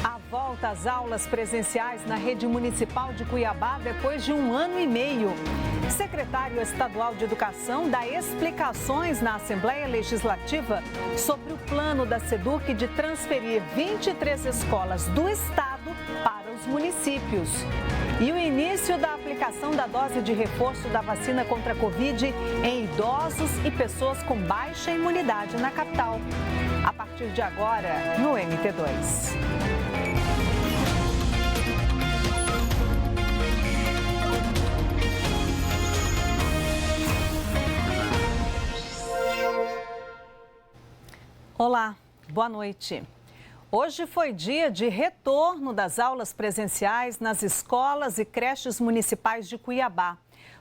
A volta às aulas presenciais na rede municipal de Cuiabá depois de 1 ano e meio. Secretário estadual de Educação dá explicações na Assembleia Legislativa sobre o plano da SEDUC de transferir 23 escolas do estado para os municípios. E o início da aplicação da dose de reforço da vacina contra a Covid em idosos e pessoas com baixa imunidade na capital. A partir de agora, no NT2. Olá, boa noite. Hoje foi dia de retorno das aulas presenciais nas escolas e creches municipais de Cuiabá.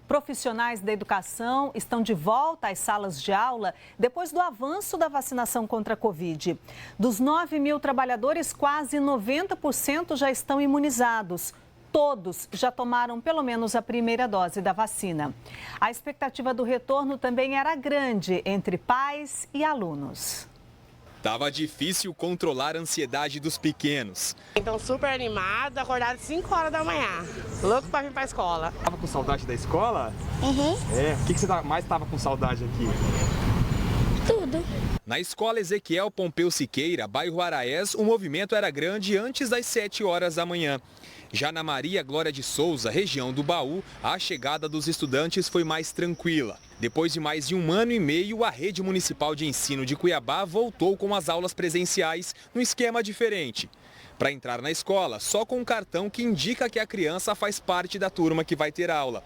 Profissionais da educação estão de volta às salas de aula depois do avanço da vacinação contra a Covid. Dos 9 mil trabalhadores, quase 90% já estão imunizados. Todos já tomaram pelo menos a primeira dose da vacina. A expectativa do retorno também era grande entre pais e alunos. Tava difícil controlar a ansiedade dos pequenos. Então super animada, acordada às 5 horas da manhã, louco para vir para a escola. Tava com saudade da escola? Uhum. O que você mais tava com saudade aqui? Tudo. Na escola Ezequiel Pompeu Siqueira, bairro Araés, o movimento era grande antes das 7 horas da manhã. Já na Maria Glória de Souza, região do Baú, a chegada dos estudantes foi mais tranquila. Depois de mais de 1 ano e meio, a Rede Municipal de Ensino de Cuiabá voltou com as aulas presenciais num esquema diferente. Para entrar na escola, só com um cartão que indica que a criança faz parte da turma que vai ter aula.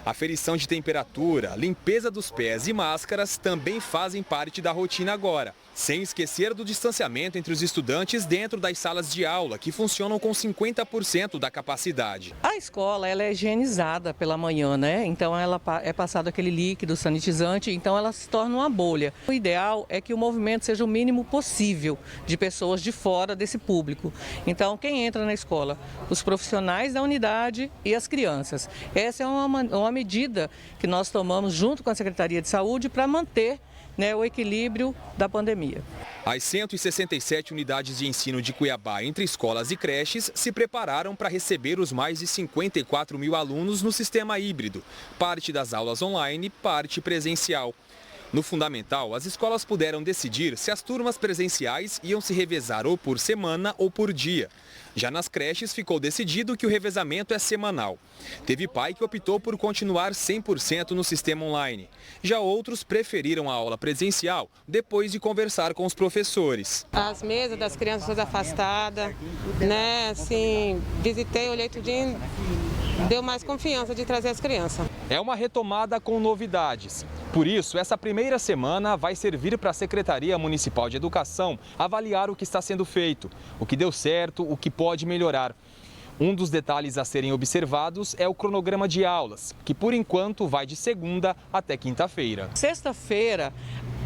Aferição de temperatura, limpeza dos pés e máscaras também fazem parte da rotina agora. Sem esquecer do distanciamento entre os estudantes dentro das salas de aula, que funcionam com 50% da capacidade. A escola ela é higienizada pela manhã, né? Então ela é passado aquele líquido sanitizante, então ela se torna uma bolha. O ideal é que o movimento seja o mínimo possível de pessoas de fora desse público. Então quem entra na escola? Os profissionais da unidade e as crianças. Essa é uma medida que nós tomamos junto com a Secretaria de Saúde para manter o equilíbrio da pandemia. As 167 unidades de ensino de Cuiabá, entre escolas e creches, se prepararam para receber os mais de 54 mil alunos no sistema híbrido, parte das aulas online, parte presencial. No fundamental, as escolas puderam decidir se as turmas presenciais iam se revezar ou por semana ou por dia. Já nas creches ficou decidido que o revezamento é semanal. Teve pai que optou por continuar 100% no sistema online. Já outros preferiram a aula presencial depois de conversar com os professores. As mesas das crianças todas afastadas, né? Assim, visitei, olhei tudinho, deu mais confiança de trazer as crianças. É uma retomada com novidades. Por isso, essa primeira semana vai servir para a Secretaria Municipal de Educação avaliar o que está sendo feito, o que deu certo, o que pode melhorar. Um dos detalhes a serem observados é o cronograma de aulas, que por enquanto vai de segunda até quinta-feira. Sexta-feira,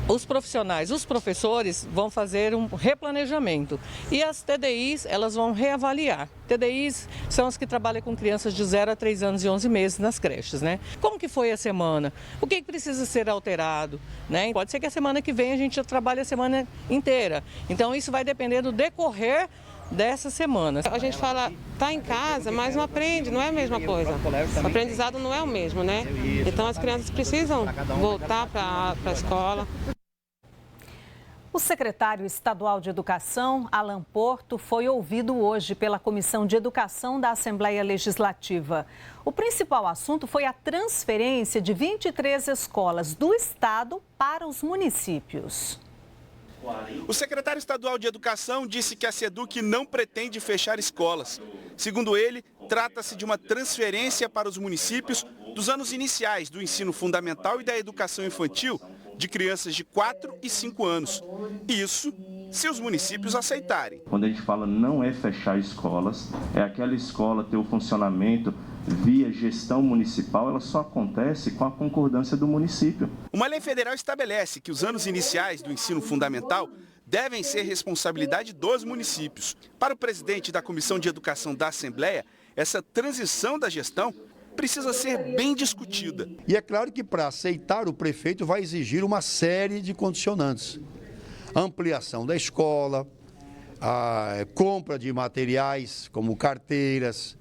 os profissionais, os professores vão fazer um replanejamento e as TDIs elas vão reavaliar. TDIs são as que trabalham com crianças de 0 a 3 anos e 11 meses nas creches, né? Como que foi a semana? O que precisa ser alterado, né? Pode ser que a semana que vem a gente já trabalhe a semana inteira. Então isso vai depender do decorrer dessa semana. A gente fala, tá em casa, mas não aprende, não é a mesma coisa. O aprendizado não é o mesmo, né? Então as crianças precisam voltar para a escola. O secretário estadual de Educação, Alan Porto, foi ouvido hoje pela Comissão de Educação da Assembleia Legislativa. O principal assunto foi a transferência de 23 escolas do estado para os municípios. O secretário estadual de Educação disse que a SEDUC não pretende fechar escolas. Segundo ele, trata-se de uma transferência para os municípios dos anos iniciais do ensino fundamental e da educação infantil de crianças de 4 e 5 anos. Isso se os municípios aceitarem. Quando a gente fala não é fechar escolas, é aquela escola ter o funcionamento via gestão municipal, ela só acontece com a concordância do município. Uma lei federal estabelece que os anos iniciais do ensino fundamental devem ser responsabilidade dos municípios. Para o presidente da Comissão de Educação da Assembleia, essa transição da gestão precisa ser bem discutida. E é claro que para aceitar o prefeito vai exigir uma série de condicionantes. Ampliação da escola, a compra de materiais como carteiras,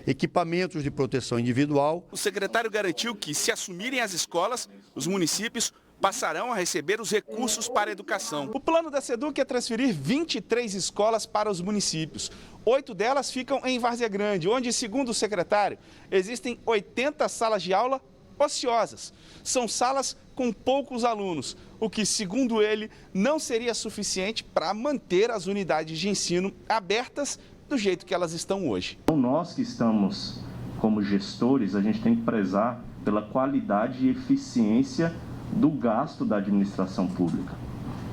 equipamentos de proteção individual. O secretário garantiu que, se assumirem as escolas, os municípios passarão a receber os recursos para a educação. O plano da SEDUC é transferir 23 escolas para os municípios. 8 delas ficam em Várzea Grande, onde, segundo o secretário, existem 80 salas de aula ociosas. São salas com poucos alunos, o que, segundo ele, não seria suficiente para manter as unidades de ensino abertas do jeito que elas estão hoje. Então, nós que estamos como gestores, a gente tem que prezar pela qualidade e eficiência do gasto da administração pública.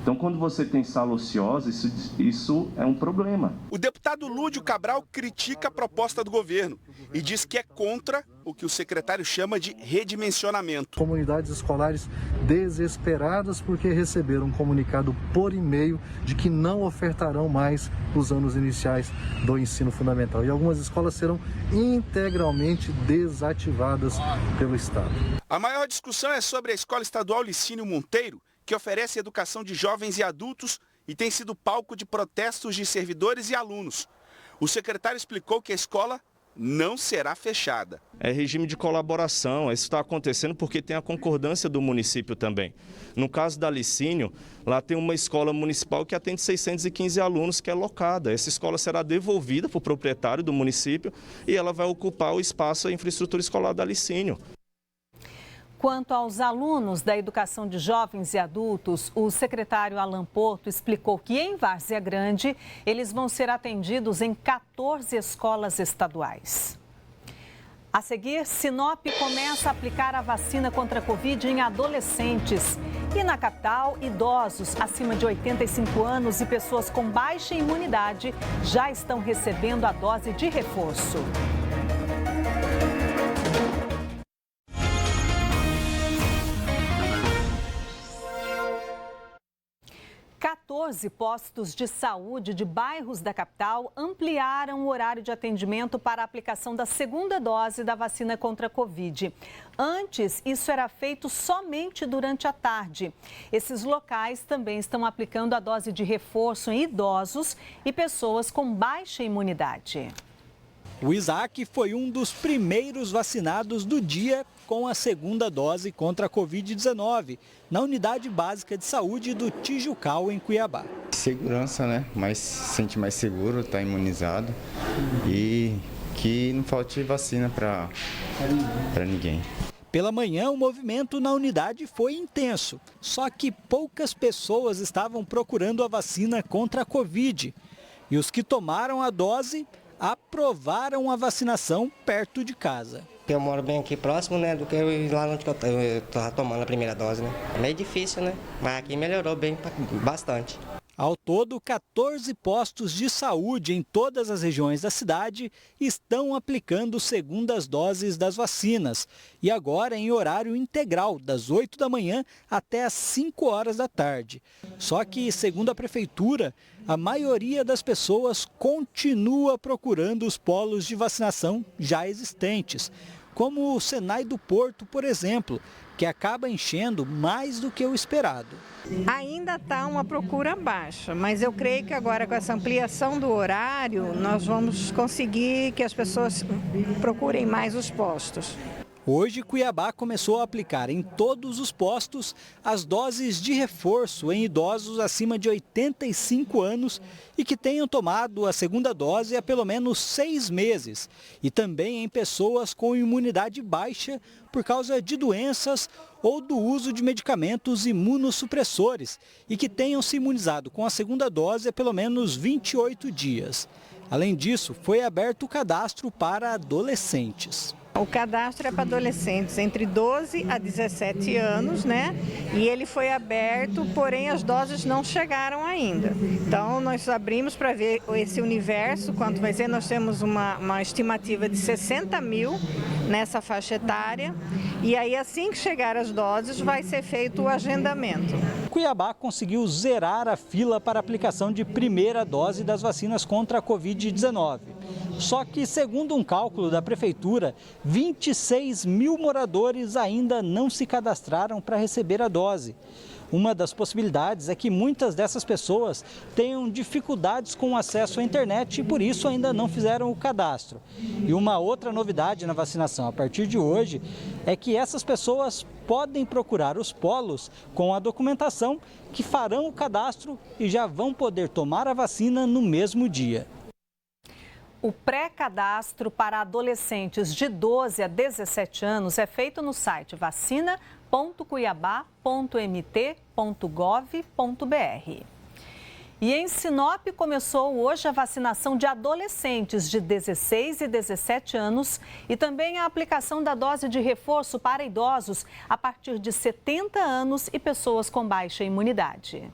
Então, quando você tem sala ociosa, isso é um problema. O deputado Lúdio Cabral critica a proposta do governo e diz que é contra o que o secretário chama de redimensionamento. Comunidades escolares desesperadas porque receberam um comunicado por e-mail de que não ofertarão mais os anos iniciais do ensino fundamental. E algumas escolas serão integralmente desativadas pelo Estado. A maior discussão é sobre a Escola Estadual Licínio Monteiro, que oferece educação de jovens e adultos e tem sido palco de protestos de servidores e alunos. O secretário explicou que a escola não será fechada. É regime de colaboração, isso está acontecendo porque tem a concordância do município também. No caso da Licínio, lá tem uma escola municipal que atende 615 alunos, que é locada. Essa escola será devolvida para o proprietário do município e ela vai ocupar o espaço, a infraestrutura escolar da Licínio. Quanto aos alunos da educação de jovens e adultos, o secretário Alan Porto explicou que em Várzea Grande eles vão ser atendidos em 14 escolas estaduais. A seguir, Sinop começa a aplicar a vacina contra a Covid em adolescentes. E na capital, idosos acima de 85 anos e pessoas com baixa imunidade já estão recebendo a dose de reforço. Doze postos de saúde de bairros da capital ampliaram o horário de atendimento para a aplicação da segunda dose da vacina contra a Covid. Antes, isso era feito somente durante a tarde. Esses locais também estão aplicando a dose de reforço em idosos e pessoas com baixa imunidade. O Isaac foi um dos primeiros vacinados do dia com a segunda dose contra a Covid-19, na Unidade Básica de Saúde do Tijucal, em Cuiabá. Segurança, né? Se sente mais seguro, está imunizado e que não falte vacina para ninguém. Pela manhã, o movimento na unidade foi intenso, só que poucas pessoas estavam procurando a vacina contra a Covid. E os que tomaram a dose aprovaram a vacinação perto de casa. Eu moro bem aqui próximo, né, do que eu ir lá onde eu estava tomando a primeira dose, né. É meio difícil, né, mas aqui melhorou bem bastante. Ao todo, 14 postos de saúde em todas as regiões da cidade estão aplicando segundas doses das vacinas. E agora em horário integral, das 8 da manhã até as 5 horas da tarde. Só que, segundo a Prefeitura, a maioria das pessoas continua procurando os polos de vacinação já existentes, como o Senai do Porto, por exemplo, que acaba enchendo mais do que o esperado. Ainda está uma procura baixa, mas eu creio que agora com essa ampliação do horário, nós vamos conseguir que as pessoas procurem mais os postos. Hoje, Cuiabá começou a aplicar em todos os postos as doses de reforço em idosos acima de 85 anos e que tenham tomado a segunda dose há pelo menos 6 meses. E também em pessoas com imunidade baixa por causa de doenças ou do uso de medicamentos imunossupressores e que tenham se imunizado com a segunda dose há pelo menos 28 dias. Além disso, foi aberto o cadastro para adolescentes. O cadastro é para adolescentes entre 12 a 17 anos, né? E ele foi aberto, porém as doses não chegaram ainda. Então nós abrimos para ver esse universo, quanto vai ser. Nós temos uma estimativa de 60 mil nessa faixa etária. E aí assim que chegar as doses vai ser feito o agendamento. Cuiabá conseguiu zerar a fila para a aplicação de primeira dose das vacinas contra a Covid-19. Só que, segundo um cálculo da Prefeitura, 26 mil moradores ainda não se cadastraram para receber a dose. Uma das possibilidades é que muitas dessas pessoas tenham dificuldades com o acesso à internet e por isso ainda não fizeram o cadastro. E uma outra novidade na vacinação a partir de hoje é que essas pessoas podem procurar os polos com a documentação que farão o cadastro e já vão poder tomar a vacina no mesmo dia. O pré-cadastro para adolescentes de 12 a 17 anos é feito no site vacina.cuiabá.mt.gov.br. E em Sinop começou hoje a vacinação de adolescentes de 16 e 17 anos e também a aplicação da dose de reforço para idosos a partir de 70 anos e pessoas com baixa imunidade.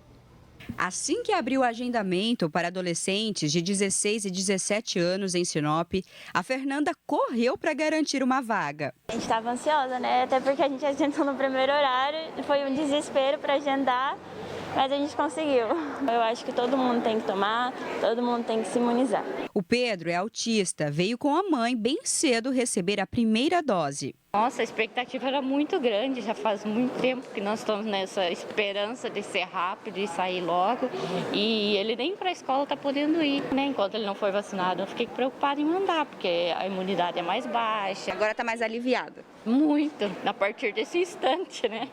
Assim que abriu o agendamento para adolescentes de 16 e 17 anos em Sinop, a Fernanda correu para garantir uma vaga. A gente estava ansiosa, né? Até porque a gente agendou no primeiro horário, foi um desespero para agendar, mas a gente conseguiu. Eu acho que todo mundo tem que tomar, todo mundo tem que se imunizar. O Pedro é autista, veio com a mãe bem cedo receber a primeira dose. Nossa, a expectativa era muito grande, já faz muito tempo que nós estamos nessa esperança de ser rápido e sair logo. E ele nem para a escola está podendo ir, né? Enquanto ele não foi vacinado, eu fiquei preocupada em mandar, porque a imunidade é mais baixa. Agora está mais aliviada? Muito, a partir desse instante, né?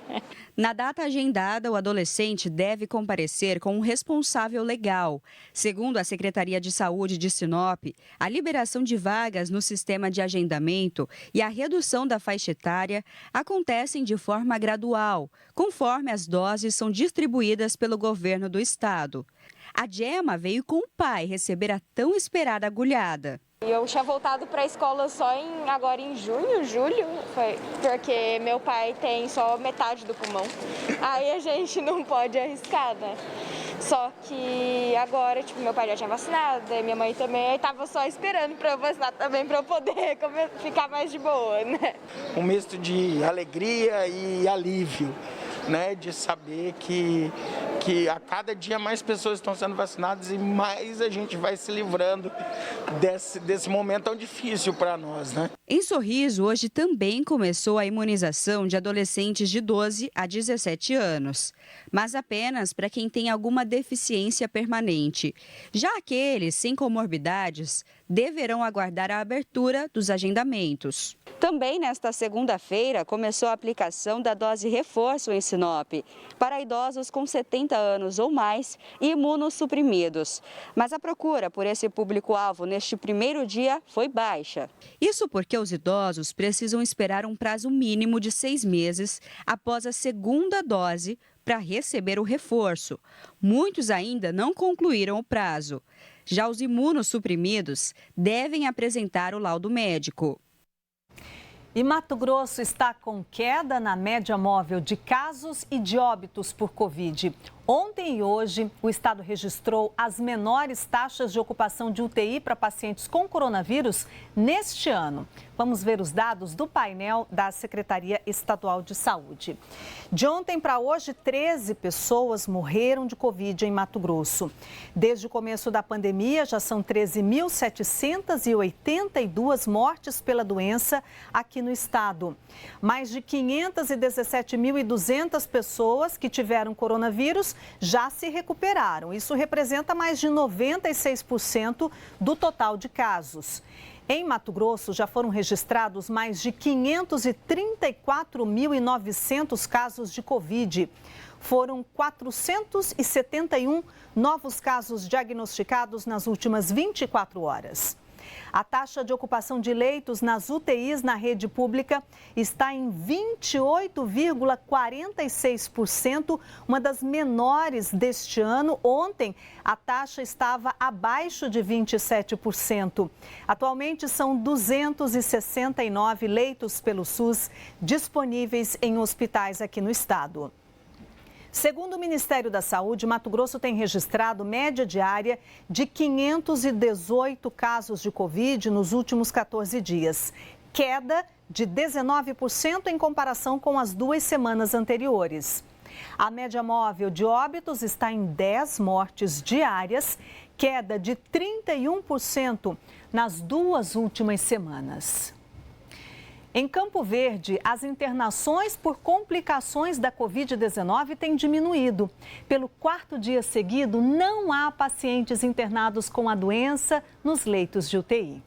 Na data agendada, o adolescente deve comparecer com um responsável legal. Segundo a Secretaria de Saúde de Sinop, a liberação de vagas no sistema de agendamento e a redução da faixa etária acontecem de forma gradual, conforme as doses são distribuídas pelo governo do estado. A Gemma veio com o pai receber a tão esperada agulhada. Eu tinha voltado para a escola só agora em julho, foi porque meu pai tem só metade do pulmão. Aí a gente não pode arriscar, né? Só que agora, meu pai já tinha vacinado, minha mãe também, aí tava só esperando para eu vacinar também, para eu poder ficar mais de boa, né? Um misto de alegria e alívio, né? De saber que a cada dia mais pessoas estão sendo vacinadas e mais a gente vai se livrando desse momento tão difícil para nós, né? Em Sorriso, hoje também começou a imunização de adolescentes de 12 a 17 anos, mas apenas para quem tem alguma deficiência permanente. Já aqueles sem comorbidades deverão aguardar a abertura dos agendamentos. Também nesta segunda-feira começou a aplicação da dose reforço em Sinop para idosos com 70 anos ou mais e imunossuprimidos. Mas a procura por esse público-alvo neste primeiro dia foi baixa. Isso porque os idosos precisam esperar um prazo mínimo de 6 meses após a segunda dose para receber o reforço. Muitos ainda não concluíram o prazo. Já os imunossuprimidos devem apresentar o laudo médico. E Mato Grosso está com queda na média móvel de casos e de óbitos por Covid. Ontem e hoje, o estado registrou as menores taxas de ocupação de UTI para pacientes com coronavírus neste ano. Vamos ver os dados do painel da Secretaria Estadual de Saúde. De ontem para hoje, 13 pessoas morreram de Covid em Mato Grosso. Desde o começo da pandemia, já são 13.782 mortes pela doença aqui no estado. Mais de 517.200 pessoas que tiveram coronavírus já se recuperaram. Isso representa mais de 96% do total de casos. Em Mato Grosso, já foram registrados mais de 534.900 casos de Covid. Foram 471 novos casos diagnosticados nas últimas 24 horas. A taxa de ocupação de leitos nas UTIs na rede pública está em 28,46%, uma das menores deste ano. Ontem, a taxa estava abaixo de 27%. Atualmente, são 269 leitos pelo SUS disponíveis em hospitais aqui no estado. Segundo o Ministério da Saúde, Mato Grosso tem registrado média diária de 518 casos de Covid nos últimos 14 dias, queda de 19% em comparação com as 2 semanas anteriores. A média móvel de óbitos está em 10 mortes diárias, queda de 31% nas 2 últimas semanas. Em Campo Verde, as internações por complicações da Covid-19 têm diminuído. Pelo 4º dia seguido, não há pacientes internados com a doença nos leitos de UTI.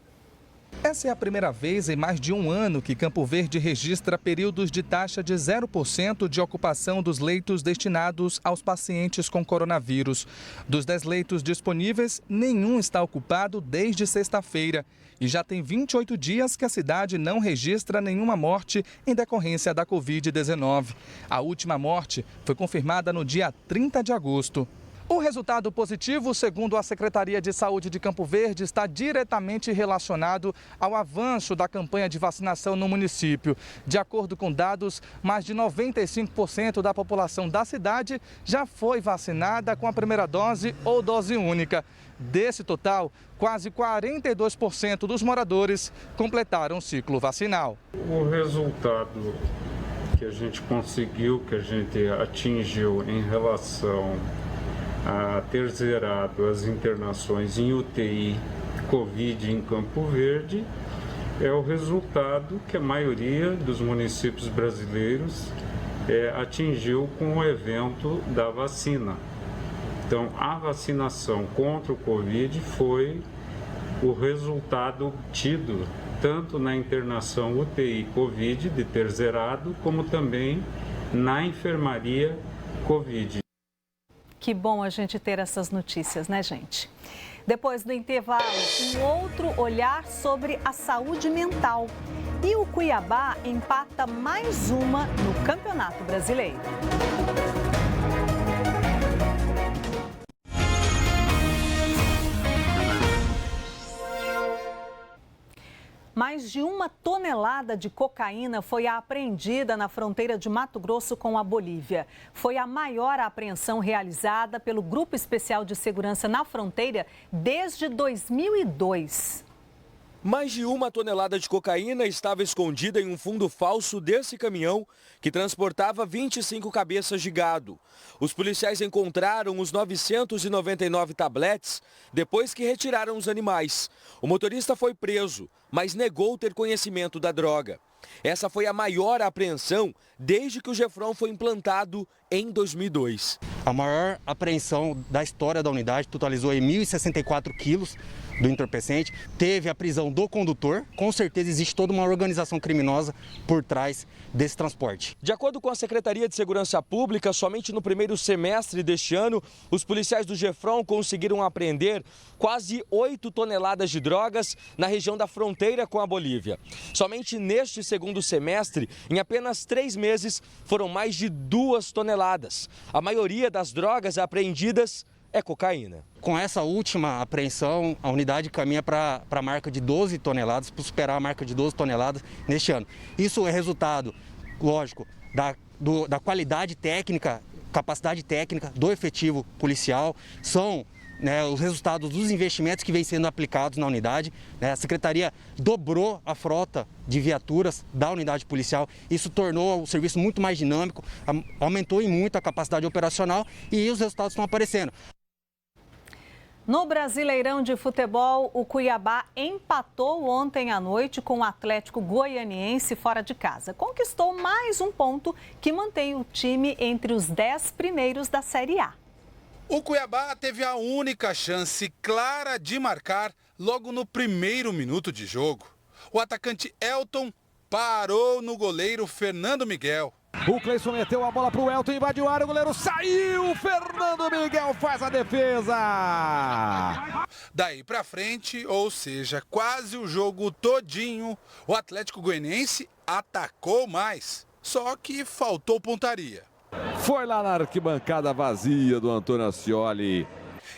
Essa é a primeira vez em mais de um ano que Campo Verde registra períodos de taxa de 0% de ocupação dos leitos destinados aos pacientes com coronavírus. Dos 10 leitos disponíveis, nenhum está ocupado desde sexta-feira. E já tem 28 dias que a cidade não registra nenhuma morte em decorrência da Covid-19. A última morte foi confirmada no dia 30 de agosto. O resultado positivo, segundo a Secretaria de Saúde de Campo Verde, está diretamente relacionado ao avanço da campanha de vacinação no município. De acordo com dados, mais de 95% da população da cidade já foi vacinada com a primeira dose ou dose única. Desse total, quase 42% dos moradores completaram o ciclo vacinal. O resultado que a gente conseguiu, que a gente atingiu em relação a ter zerado as internações em UTI Covid em Campo Verde, é o resultado que a maioria dos municípios brasileiros atingiu com o evento da vacina. Então, a vacinação contra o Covid foi o resultado obtido tanto na internação UTI Covid, de ter zerado, como também na enfermaria Covid. Que bom a gente ter essas notícias, né, gente? Depois do intervalo, um outro olhar sobre a saúde mental. E o Cuiabá empata mais uma no Campeonato Brasileiro. Mais de 1 tonelada de cocaína foi apreendida na fronteira de Mato Grosso com a Bolívia. Foi a maior apreensão realizada pelo Grupo Especial de Segurança na Fronteira desde 2002. Mais de 1 tonelada de cocaína estava escondida em um fundo falso desse caminhão que transportava 25 cabeças de gado. Os policiais encontraram os 999 tabletes depois que retiraram os animais. O motorista foi preso, mas negou ter conhecimento da droga. Essa foi a maior apreensão desde que o Gefron foi implantado em 2002. A maior apreensão da história da unidade totalizou em 1.064 quilos do entorpecente. Teve a prisão do condutor. Com certeza existe toda uma organização criminosa por trás desse transporte. De acordo com a Secretaria de Segurança Pública, somente no primeiro semestre deste ano, os policiais do Gefron conseguiram apreender quase 8 toneladas de drogas na região da fronteira com a Bolívia. Somente neste segundo semestre, em apenas 3 meses, foram mais de 2 toneladas. A maioria das drogas apreendidas é cocaína. Com essa última apreensão, a unidade caminha para a marca de 12 toneladas, para superar a marca de 12 toneladas neste ano. Isso é resultado, lógico, da qualidade técnica, capacidade técnica do efetivo policial, são os resultados dos investimentos que vêm sendo aplicados na unidade. A Secretaria dobrou a frota de viaturas da unidade policial. Isso tornou o serviço muito mais dinâmico, aumentou em muito a capacidade operacional e os resultados estão aparecendo. No Brasileirão de Futebol, o Cuiabá empatou ontem à noite com o Atlético Goianiense fora de casa. Conquistou mais um ponto que mantém o time entre os 10 primeiros da Série A. O Cuiabá teve a única chance clara de marcar logo no primeiro minuto de jogo. O atacante Elton parou no goleiro Fernando Miguel. O Cleison meteu a bola para o Elton, invadiu a área, o goleiro saiu, Fernando Miguel faz a defesa. Daí pra frente, ou seja, quase o jogo todinho, o Atlético Goianiense atacou mais, só que faltou pontaria. Foi lá na arquibancada vazia do Antônio Ascioli.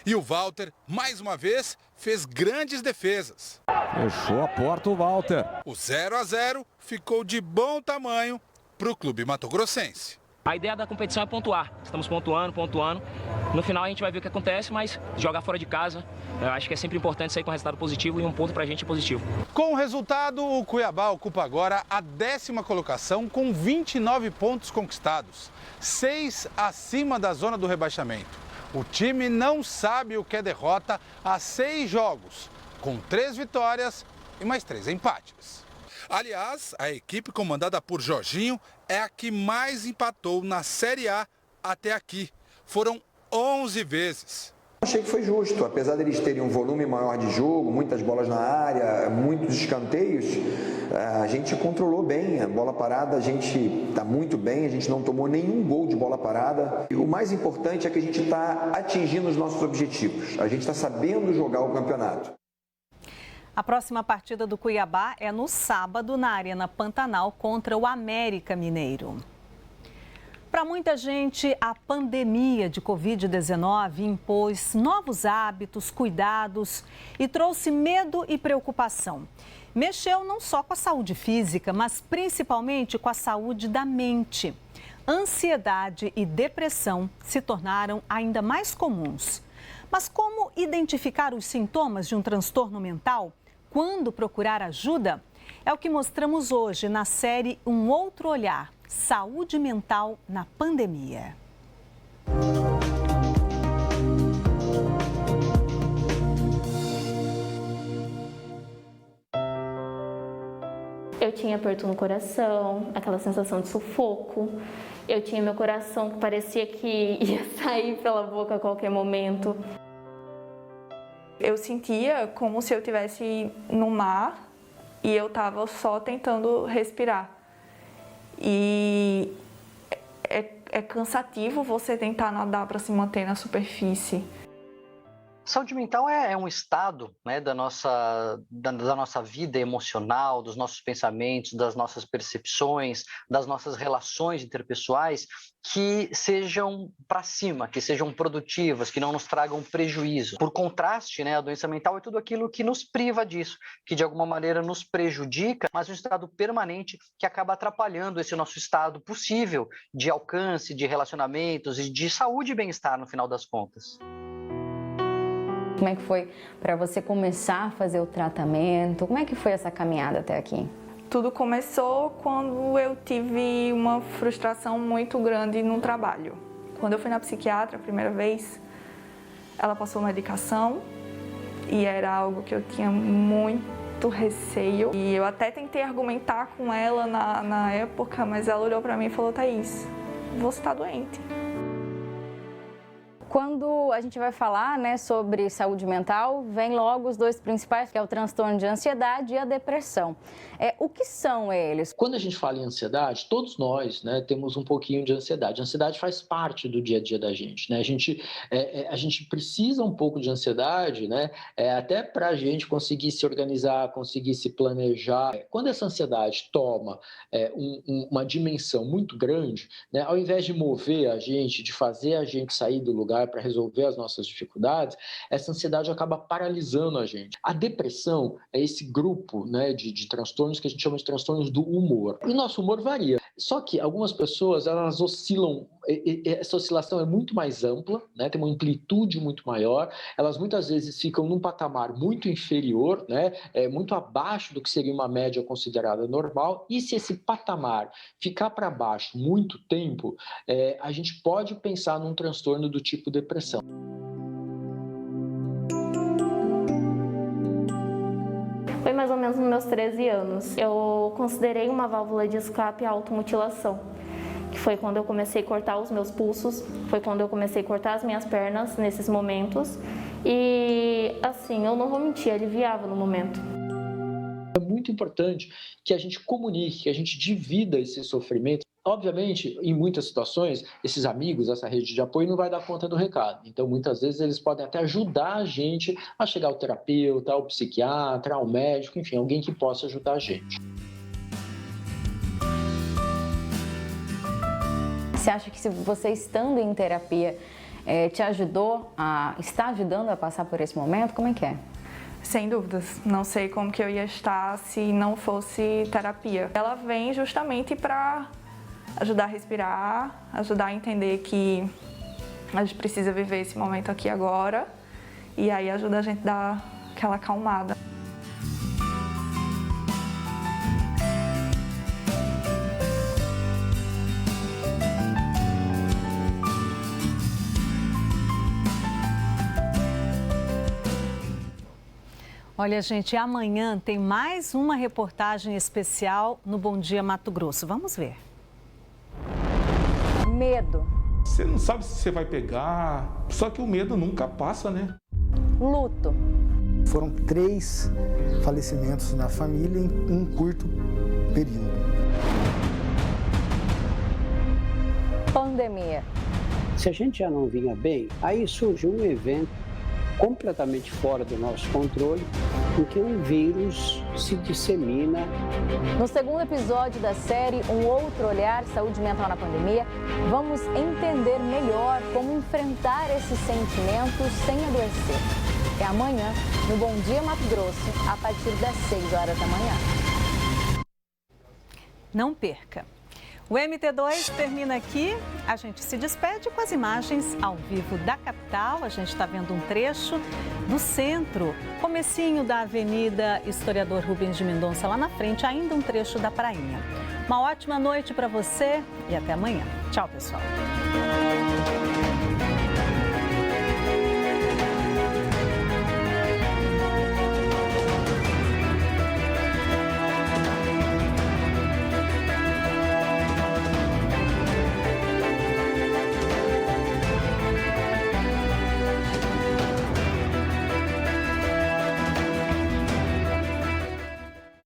E o Walter, mais uma vez, fez grandes defesas. Fechou a porta o Walter. O 0-0 ficou de bom tamanho para o clube matogrossense. A ideia da competição é pontuar. Estamos pontuando. No final a gente vai ver o que acontece, mas jogar fora de casa, eu acho que é sempre importante sair com resultado positivo e um ponto pra gente é positivo. Com o resultado, o Cuiabá ocupa agora a 10ª colocação com 29 pontos conquistados, 6 acima da zona do rebaixamento. O time não sabe o que é derrota há 6 jogos, com 3 vitórias e mais 3 empates. Aliás, a equipe comandada por Jorginho é a que mais empatou na Série A até aqui. Foram 11 vezes. Achei que foi justo, apesar deles terem um volume maior de jogo, muitas bolas na área, muitos escanteios, a gente controlou bem, a bola parada a gente está muito bem, a gente não tomou nenhum gol de bola parada. E o mais importante é que a gente está atingindo os nossos objetivos, a gente está sabendo jogar o campeonato. A próxima partida do Cuiabá é no sábado na Arena Pantanal contra o América Mineiro. Para muita gente, a pandemia de Covid-19 impôs novos hábitos, cuidados e trouxe medo e preocupação. Mexeu não só com a saúde física, mas principalmente com a saúde da mente. Ansiedade e depressão se tornaram ainda mais comuns. Mas como identificar os sintomas de um transtorno mental? Quando procurar ajuda? É o que mostramos hoje na série Um Outro Olhar. Saúde mental na pandemia. Eu tinha aperto no coração, aquela sensação de sufoco. Eu tinha meu coração que parecia que ia sair pela boca a qualquer momento. Eu sentia como se eu estivesse no mar e eu estava só tentando respirar. E é cansativo você tentar nadar para se manter na superfície. Saúde mental é um estado, né, da nossa vida emocional, dos nossos pensamentos, das nossas percepções, das nossas relações interpessoais que sejam para cima, que sejam produtivas, que não nos tragam prejuízo. Por contraste, né, a doença mental é tudo aquilo que nos priva disso, que de alguma maneira nos prejudica, mas um estado permanente que acaba atrapalhando esse nosso estado possível de alcance, de relacionamentos e de saúde e bem-estar no final das contas. Como é que foi para você começar a fazer o tratamento? Como é que foi essa caminhada até aqui? Tudo começou quando eu tive uma frustração muito grande no trabalho. Quando eu fui na psiquiatra a primeira vez, ela passou medicação e era algo que eu tinha muito receio. E eu até tentei argumentar com ela na época, mas ela olhou para mim e falou: Thaís, você está doente. Quando a gente vai falar, né, sobre saúde mental, vem logo os dois principais, que é o transtorno de ansiedade e a depressão. O que são eles? Quando a gente fala em ansiedade, todos nós, né, temos um pouquinho de ansiedade. A ansiedade faz parte do dia a dia da gente, né? A gente precisa um pouco de ansiedade, né, até para a gente conseguir se organizar, conseguir se planejar. Quando essa ansiedade toma uma dimensão muito grande, né, ao invés de mover a gente, de fazer a gente sair do lugar para resolver as nossas dificuldades, essa ansiedade acaba paralisando a gente. A depressão é esse grupo, né, de transtornos que a gente chama de transtornos do humor. E nosso humor varia. Só que algumas pessoas, elas oscilam, essa oscilação é muito mais ampla, né, tem uma amplitude muito maior, elas muitas vezes ficam num patamar muito inferior, né, muito abaixo do que seria uma média considerada normal, e se esse patamar ficar para baixo muito tempo, a gente pode pensar num transtorno do tipo depressão. Foi mais ou menos nos meus 13 anos. Eu considerei uma válvula de escape a automutilação, que foi quando eu comecei a cortar os meus pulsos, foi quando eu comecei a cortar as minhas pernas nesses momentos. E, assim, eu não vou mentir, aliviava no momento. É muito importante que a gente comunique, que a gente divida esse sofrimento. Obviamente, em muitas situações, esses amigos, essa rede de apoio não vai dar conta do recado. Então, muitas vezes, eles podem até ajudar a gente a chegar ao terapeuta, ao psiquiatra, ao médico, enfim, alguém que possa ajudar a gente. Você acha que se você estando em terapia está ajudando a passar por esse momento? Como é que é? Sem dúvidas. Não sei como que eu ia estar se não fosse terapia. Ela vem justamente para ajudar a respirar, ajudar a entender que a gente precisa viver esse momento aqui agora, e aí ajuda a gente a dar aquela acalmada. Olha, gente, amanhã tem mais uma reportagem especial no Bom Dia Mato Grosso. Vamos ver. Medo. Você não sabe se você vai pegar, só que o medo nunca passa, né? Luto. Foram 3 falecimentos na família em um curto período. Pandemia. Se a gente já não vinha bem, aí surgiu um evento completamente fora do nosso controle, em que um vírus se dissemina. No segundo episódio da série Um Outro Olhar, Saúde Mental na Pandemia, vamos entender melhor como enfrentar esses sentimentos sem adoecer. É amanhã, no Bom Dia Mato Grosso, a partir das 6 horas da manhã. Não perca! O MT2 termina aqui, a gente se despede com as imagens ao vivo da capital. A gente está vendo um trecho do centro, comecinho da Avenida Historiador Rubens de Mendonça, lá na frente, ainda um trecho da prainha. Uma ótima noite para você e até amanhã. Tchau, pessoal.